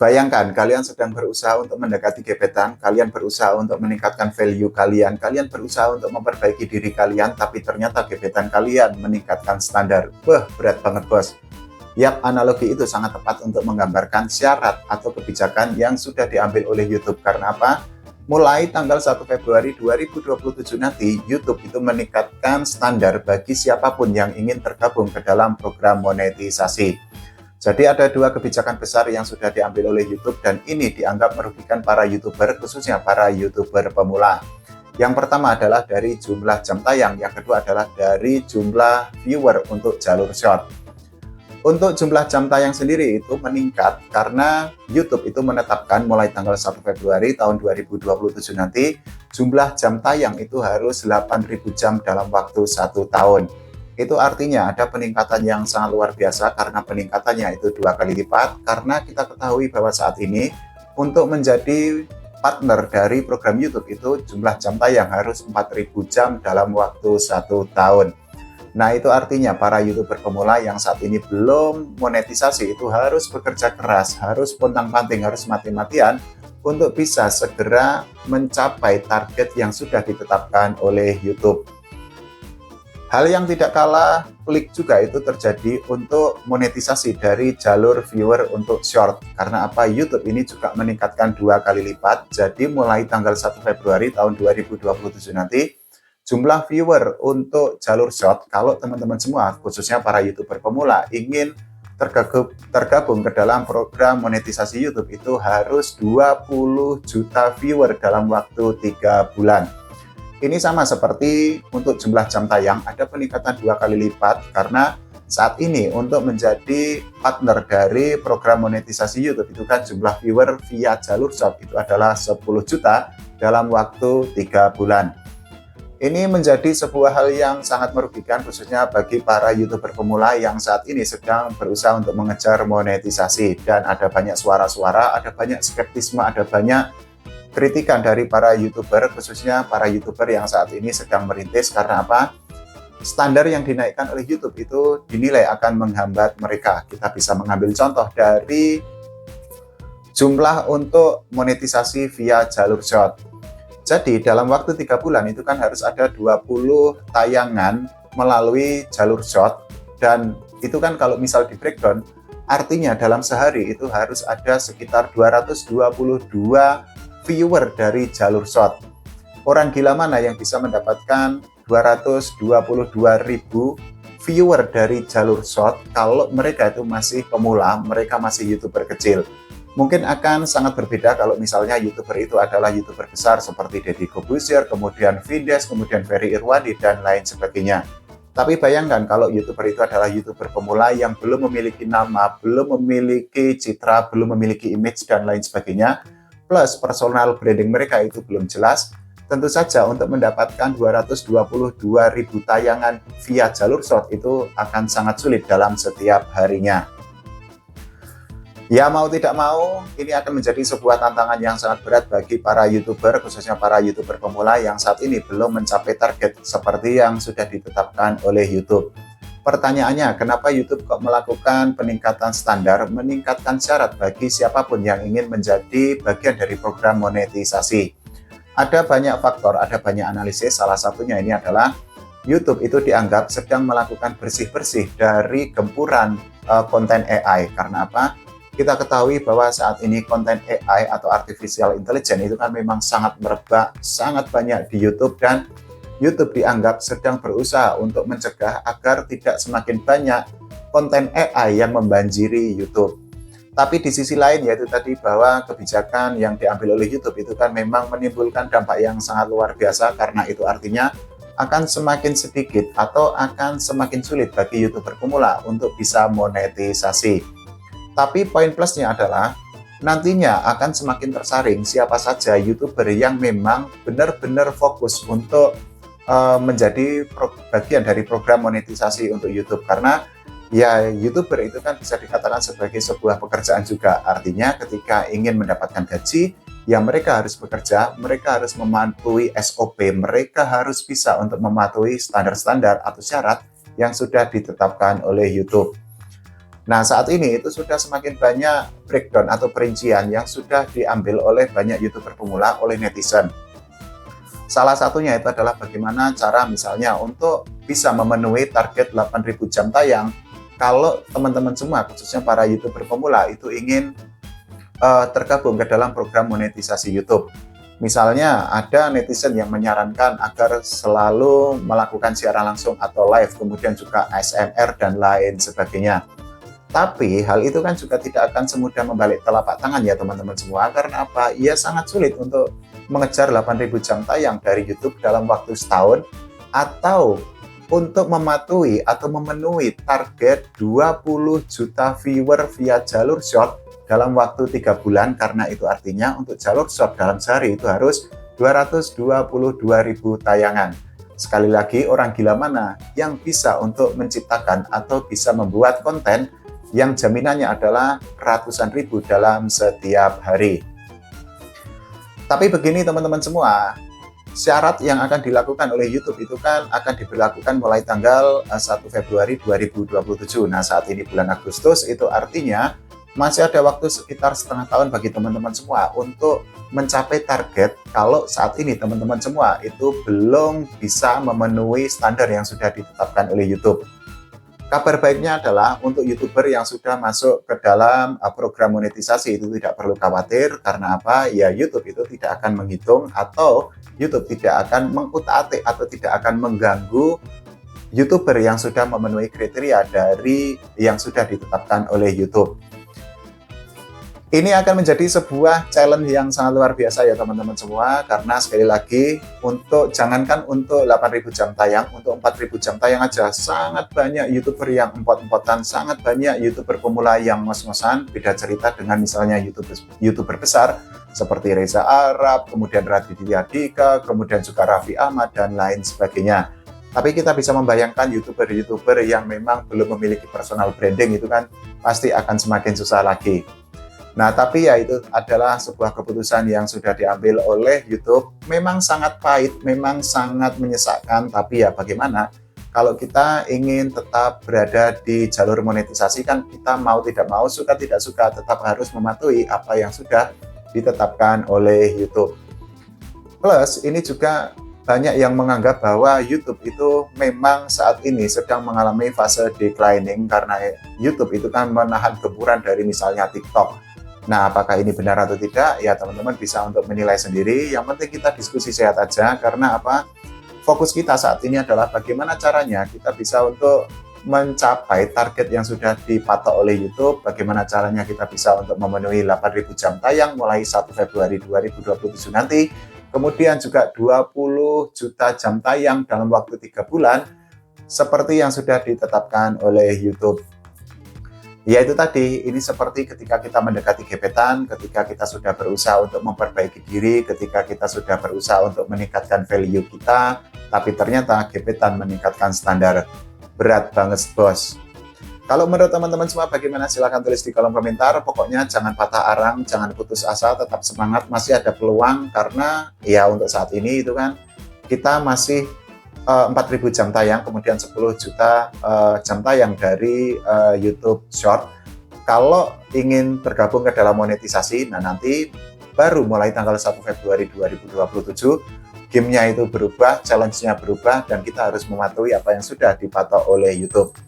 Bayangkan kalian sedang berusaha untuk mendekati gebetan, kalian berusaha untuk meningkatkan value kalian, kalian berusaha untuk memperbaiki diri kalian, tapi ternyata gebetan kalian meningkatkan standar. Wah, berat banget bos. Yap, analogi itu sangat tepat untuk menggambarkan syarat atau kebijakan yang sudah diambil oleh YouTube. Karena apa? Mulai tanggal 1 Februari 2027 nanti, YouTube itu meningkatkan standar bagi siapapun yang ingin tergabung ke dalam program monetisasi. Jadi ada dua kebijakan besar yang sudah diambil oleh YouTube dan ini dianggap merugikan para YouTuber, khususnya para YouTuber pemula. Yang pertama adalah dari jumlah jam tayang, yang kedua adalah dari jumlah viewer untuk jalur short. Untuk jumlah jam tayang sendiri itu meningkat karena YouTube itu menetapkan mulai tanggal 1 Februari tahun 2027 nanti jumlah jam tayang itu harus 8.000 jam dalam waktu 1 tahun. Itu artinya ada peningkatan yang sangat luar biasa karena peningkatannya itu 2 kali lipat, karena kita ketahui bahwa saat ini untuk menjadi partner dari program YouTube itu jumlah jam tayang harus 4.000 jam dalam waktu 1 tahun. Nah, itu artinya para YouTuber pemula yang saat ini belum monetisasi itu harus bekerja keras, harus pontang-panting, harus mati-matian untuk bisa segera mencapai target yang sudah ditetapkan oleh YouTube. Hal yang tidak kalah pelik juga itu terjadi untuk monetisasi dari jalur viewer untuk short. Karena apa? YouTube ini juga meningkatkan 2 kali lipat. Jadi mulai tanggal 1 Februari tahun 2027 nanti, jumlah viewer untuk jalur short, kalau teman-teman semua, khususnya para YouTuber pemula, ingin tergabung ke dalam program monetisasi YouTube itu harus 20 juta viewer dalam waktu 3 bulan. Ini sama seperti untuk jumlah jam tayang, ada peningkatan 2 kali lipat karena saat ini untuk menjadi partner dari program monetisasi YouTube itu kan jumlah viewer via jalur short itu adalah 10 juta dalam waktu 3 bulan. Ini menjadi sebuah hal yang sangat merugikan khususnya bagi para YouTuber pemula yang saat ini sedang berusaha untuk mengejar monetisasi, dan ada banyak suara-suara, ada banyak skeptisme, ada banyak kritikan dari para YouTuber, khususnya para YouTuber yang saat ini sedang merintis. Karena apa? Standar yang dinaikkan oleh YouTube itu dinilai akan menghambat mereka. Kita bisa mengambil contoh dari jumlah untuk monetisasi via jalur short. Jadi dalam waktu 3 bulan itu kan harus ada 20 tayangan melalui jalur short, dan itu kan kalau misal di breakdown, artinya dalam sehari itu harus ada sekitar 222 viewer dari jalur short. Orang gila mana yang bisa mendapatkan 222.000 viewer dari jalur short kalau mereka itu masih pemula, mereka masih YouTuber kecil. Mungkin akan sangat berbeda kalau misalnya YouTuber itu adalah YouTuber besar seperti Deddy Corbuzier, kemudian Vindes, kemudian Ferry Irwandi, dan lain sebagainya. Tapi bayangkan kalau YouTuber itu adalah YouTuber pemula yang belum memiliki nama, belum memiliki citra, belum memiliki image, dan lain sebagainya, plus personal branding mereka itu belum jelas, tentu saja untuk mendapatkan 222.000 tayangan via jalur short itu akan sangat sulit dalam setiap harinya. Ya mau tidak mau, ini akan menjadi sebuah tantangan yang sangat berat bagi para YouTuber, khususnya para YouTuber pemula yang saat ini belum mencapai target seperti yang sudah ditetapkan oleh YouTube. Pertanyaannya, kenapa YouTube kok melakukan peningkatan standar, meningkatkan syarat bagi siapapun yang ingin menjadi bagian dari program monetisasi? Ada banyak faktor, ada banyak analisis, salah satunya ini adalah YouTube itu dianggap sedang melakukan bersih-bersih dari gempuran konten AI. Karena apa? Kita ketahui bahwa saat ini konten AI atau Artificial Intelligence itu kan memang sangat merebak, sangat banyak di YouTube, dan YouTube dianggap sedang berusaha untuk mencegah agar tidak semakin banyak konten AI yang membanjiri YouTube. Tapi di sisi lain yaitu tadi bahwa kebijakan yang diambil oleh YouTube itu kan memang menimbulkan dampak yang sangat luar biasa, karena itu artinya akan semakin sedikit atau akan semakin sulit bagi YouTuber pemula untuk bisa monetisasi. Tapi poin plusnya adalah nantinya akan semakin tersaring siapa saja YouTuber yang memang benar-benar fokus untuk menjadi bagian dari program monetisasi untuk YouTube. Karena ya YouTuber itu kan bisa dikatakan sebagai sebuah pekerjaan juga. Artinya ketika ingin mendapatkan gaji, ya mereka harus bekerja, mereka harus mematuhi SOP, mereka harus bisa untuk mematuhi standar-standar atau syarat yang sudah ditetapkan oleh YouTube. Nah, saat ini itu sudah semakin banyak breakdown atau perincian yang sudah diambil oleh banyak YouTuber pemula, oleh netizen. Salah satunya itu adalah bagaimana cara misalnya untuk bisa memenuhi target 8.000 jam tayang. Kalau teman-teman semua, khususnya para YouTuber pemula, itu ingin tergabung ke dalam program monetisasi YouTube. Misalnya ada netizen yang menyarankan agar selalu melakukan siaran langsung atau live, kemudian juga ASMR dan lain sebagainya. Tapi hal itu kan juga tidak akan semudah membalik telapak tangan ya teman-teman semua. Karena apa? Ia sangat sulit untuk mengejar 8.000 jam tayang dari YouTube dalam waktu setahun, atau untuk mematuhi atau memenuhi target 20 juta viewer via jalur short dalam waktu 3 bulan, karena itu artinya untuk jalur short dalam sehari itu harus 222.000 tayangan. Sekali lagi, orang gila mana yang bisa untuk menciptakan atau bisa membuat konten yang jaminannya adalah ratusan ribu dalam setiap hari. Tapi begini teman-teman semua, syarat yang akan dilakukan oleh YouTube itu kan akan diberlakukan mulai tanggal 1 Februari 2027. Nah, saat ini bulan Agustus, itu artinya masih ada waktu sekitar setengah tahun bagi teman-teman semua untuk mencapai target. Kalau saat ini teman-teman semua itu belum bisa memenuhi standar yang sudah ditetapkan oleh YouTube. Kabar baiknya adalah untuk YouTuber yang sudah masuk ke dalam program monetisasi itu tidak perlu khawatir. Karena apa? Ya, YouTube itu tidak akan menghitung atau YouTube tidak akan mengutak-atik atau tidak akan mengganggu YouTuber yang sudah memenuhi kriteria dari yang sudah ditetapkan oleh YouTube. Ini akan menjadi sebuah challenge yang sangat luar biasa ya teman-teman semua, karena sekali lagi, untuk jangankan untuk 8.000 jam tayang, untuk 4.000 jam tayang aja sangat banyak YouTuber yang empot-empotan, sangat banyak YouTuber pemula yang ngos-ngosan. Beda cerita dengan misalnya YouTuber besar seperti Reza Arab, kemudian Raditya Dika, kemudian juga Raffi Ahmad dan lain sebagainya. Tapi kita bisa membayangkan YouTuber-YouTuber yang memang belum memiliki personal branding itu kan pasti akan semakin susah lagi. Nah, tapi ya itu adalah sebuah keputusan yang sudah diambil oleh YouTube. Memang sangat pahit, memang sangat menyesakkan, tapi ya bagaimana? Kalau kita ingin tetap berada di jalur monetisasi kan kita mau tidak mau, suka tidak suka, tetap harus mematuhi apa yang sudah ditetapkan oleh YouTube. Plus, ini juga banyak yang menganggap bahwa YouTube itu memang saat ini sedang mengalami fase declining karena YouTube itu kan menahan gempuran dari misalnya TikTok. Nah, apakah ini benar atau tidak? Ya, teman-teman bisa untuk menilai sendiri. Yang penting kita diskusi sehat aja, karena apa? Fokus kita saat ini adalah bagaimana caranya kita bisa untuk mencapai target yang sudah dipatok oleh YouTube, bagaimana caranya kita bisa untuk memenuhi 8.000 jam tayang mulai 1 Februari 2027 nanti, kemudian juga 20 juta jam tayang dalam waktu 3 bulan, seperti yang sudah ditetapkan oleh YouTube. Ya itu tadi, ini seperti ketika kita mendekati gebetan, ketika kita sudah berusaha untuk memperbaiki diri, ketika kita sudah berusaha untuk meningkatkan value kita, tapi ternyata gebetan meningkatkan standar. Berat banget, bos. Kalau menurut teman-teman semua bagaimana? Silahkan tulis di kolom komentar. Pokoknya jangan patah arang, jangan putus asa, tetap semangat, masih ada peluang. Karena ya untuk saat ini itu kan kita masih 4.000 jam tayang, kemudian 10 juta jam tayang dari YouTube Short. Kalau ingin bergabung ke dalam monetisasi, nah nanti baru mulai tanggal 1 Februari 2027, gamenya itu berubah, challenge-nya berubah, dan kita harus mematuhi apa yang sudah dipatok oleh YouTube.